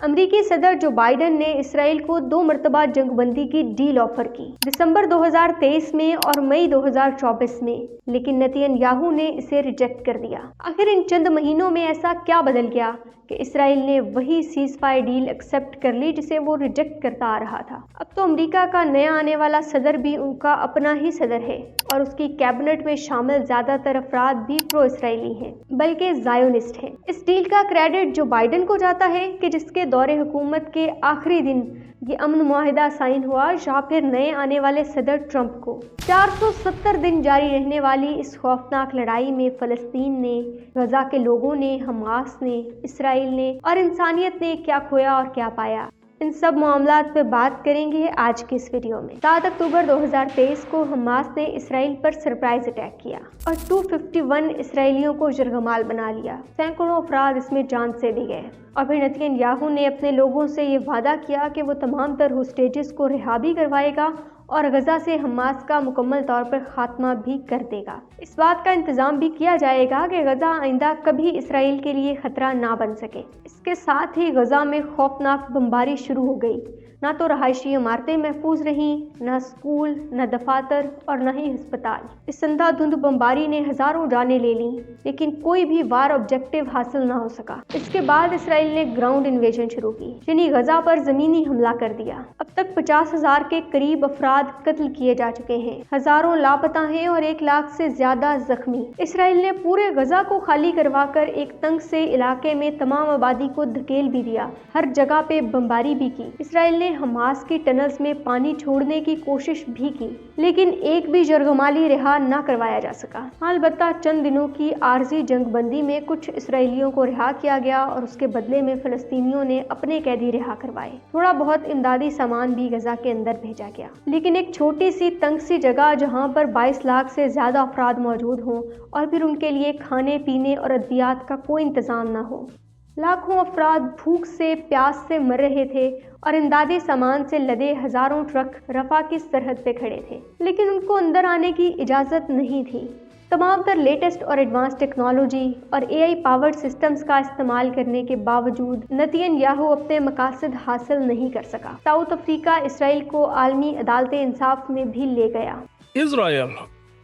अमरीकी सदर जो बाइडन ने इसराइल को 2 मरतबा जंगबंदी की डील ऑफर की, दिसंबर 2023 में और मई 2024 में, लेकिन नेतन्याहू ने इसे रिजेक्ट कर दिया। आखिर इन चंद महीनों में ऐसा क्या बदल गया कि इसराइल ने वही सीज फायर डील एक्सेप्ट कर ली जिसे वो रिजेक्ट करता आ रहा था। अब तो अमेरिका का नया आने वाला सदर भी उनका अपना ही सदर है और उसकी कैबिनेट में शामिल ज्यादातर अफराद भी प्रो इसराइली हैं, बल्कि ज़ायोनिस्ट हैं। इस डील का क्रेडिट जो बाइडन को जाता है कि जिसके दौरे हुकूमत के आखिरी दिन ये अमन मुआहिदा साइन हुआ, या फिर नए आने वाले सदर ट्रंप को। 470 दिन जारी रहने वाली इस खौफनाक लड़ाई में फ़लस्तीन ने, गजा के लोगों ने, हमास ने, इसराइल ने और इंसानियत ने क्या खोया और क्या पाया, इन सब मामलात पे बात करेंगे आज के इस वीडियो में। 7 अक्टूबर 2023 को हमास ने इसराइल पर सरप्राइज अटैक किया और 251 इसराइलियों को जरगमाल बना लिया। सैकड़ों अफराद इसमें जान से भी गए और फिर नेतन्याहू ने अपने लोगों से ये वादा किया कि वो तमाम तर होस्टेजेस को रिहा भी करवाएगा और गजा से हमास का मुकम्मल तौर पर खात्मा भी कर देगा। इस बात का इंतजाम भी किया जाएगा कि गजा आइंदा कभी इसराइल के लिए खतरा ना बन सके। इसके साथ ही गजा में खौफनाक बमबारी शुरू हो गई। ना तो रहायशी इमारतें महफूज रहीं, ना स्कूल, ना दफातर और न ही अस्पताल। इस अंधाधुंध बमबारी ने हजारों जानें ले लीं, लेकिन कोई भी वार ऑब्जेक्टिव हासिल ना हो सका। इसके बाद इसराइल ने ग्राउंड इन्वेजन शुरू की, यानी गजा पर जमीनी हमला कर दिया। अब तक 50,000 के करीब अफराद कत्ल किए जा चुके हैं, हजारों लापता हैं और 1 लाख से ज्यादा जख्मी। इसराइल ने पूरे गजा को खाली करवा कर एक तंग से इलाके में तमाम आबादी को धकेल भी दिया, हर जगह पे बमबारी भी की। इसराइल ने हमास की टनल्स में पानी छोड़ने की कोशिश भी की, लेकिन एक भी जरगमाली रिहा न करवाया जा सका। अलबत्ता चंद दिनों की आर्जी जंगबंदी में कुछ इसराइलियों को रिहा किया गया और उसके बदले में फलस्तीनियों ने अपने कैदी रिहा करवाए। थोड़ा बहुत इमदादी सामान भी गजा के अंदर भेजा गया, लेकिन एक छोटी सी तंग सी जगह जहां पर 22 लाख से ज्यादा अफराद मौजूद हों और फिर उनके लिए खाने पीने और अद्वियात का कोई इंतजाम न हो। लाखों अफराद भूख से, प्यास से मर रहे थे और इमदादी सामान से लदे हजारों ट्रक रफा की सरहद पे खड़े थे, लेकिन उनको अंदर आने की इजाज़त नहीं थी। तमाम तर लेटेस्ट और एडवांस टेक्नोलॉजी और AI पावर्ड सिस्टम्स का इस्तेमाल करने के बावजूद नेतन्याहू अपने मकासद हासिल नहीं कर सका। साउथ अफ्रीका इसराइल को आलमी अदालत इंसाफ में भी ले गया। Israel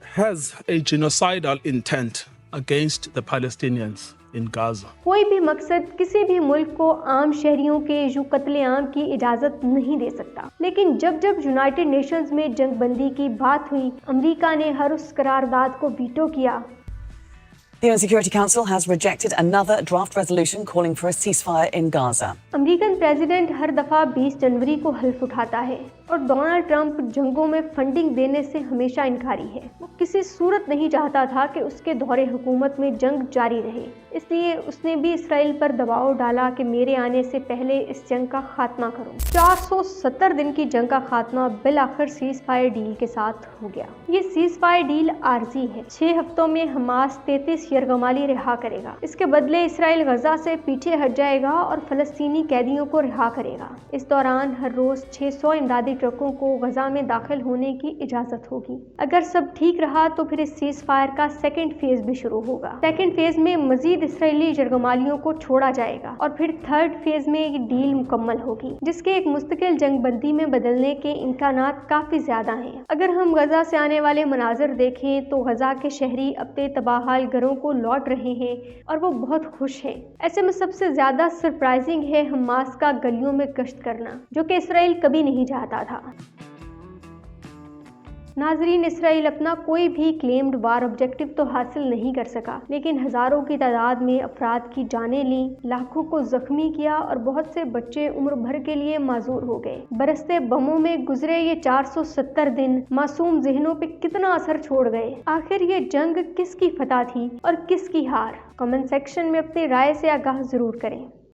has a genocidal intent against the Palestinians in Gaza. कोई भी मकसद किसी भी मुल्क को आम शहरियों के यूं कत्लेआम की इजाजत नहीं दे सकता, लेकिन जब जब यूनाइटेड नेशंस में जंगबंदी की बात हुई, अमेरिका ने हर उस करारदाद को वीटो किया। The UN Security Council has rejected another draft resolution calling for a ceasefire in Gaza. American president हर दफा 20 जनवरी को हल्फ उठाता है और डोनाल्ड ट्रंप जंगों में फंडिंग देने से हमेशा इनकारी है। वो किसी सूरत नहीं चाहता था कि उसके दौरे हुकूमत में जंग जारी रहे, इसलिए उसने भी इसराइल पर दबाव डाला कि मेरे आने से पहले इस जंग का खात्मा करो। 470 दिन की जंग का खात्मा बिल आखिर सीज फायर डील के साथ हो गया। ये सीज फायर डील आर्जी है। 6 हफ्तों में हमास 33 यरगमाली रिहा करेगा। इसके बदले इसराइल गजा से पीछे हट जाएगा और फलस्तीनी कैदियों को रिहा करेगा। इस दौरान हर रोज 600 इमदादी ट्रकों को गजा में दाखिल होने की इजाजत होगी। अगर सब ठीक रहा तो फिर इस सीज फायर का सेकंड फेज भी शुरू होगा। सेकंड फेज में मजीद इसराइली जरगमालियों को छोड़ा जाएगा और फिर थर्ड फेज में ये डील मुकम्मल होगी, जिसके एक मुस्तकिल जंगबंदी में बदलने के इम्कानात काफी ज्यादा हैं। अगर हम गजा से आने वाले मनाजर देखें तो गजा के शहरी अपने तबाहाल घरों को लौट रहे हैं और वो बहुत खुश हैं। ऐसे में सबसे ज्यादा सरप्राइजिंग है हमास का गलियों में गश्त करना, जो कि इसराइल कभी नहीं चाहता था। नाजरीन, इसराइल अपना कोई भी क्लेम्ड वार ऑब्जेक्टिव तो हासिल नहीं कर सका, लेकिन हजारों की तादाद में अफराद की जानें ली, लाखों को जख्मी किया और बहुत से बच्चे उम्र भर के लिए माजूर हो गए। बरसते बमों में गुजरे ये 470 दिन मासूम जहनों पे कितना असर छोड़ गए। आखिर ये जंग किसकी फतह थी और किसकी हार? कमेंट सेक्शन में अपनी राय से आगाह जरूर करें।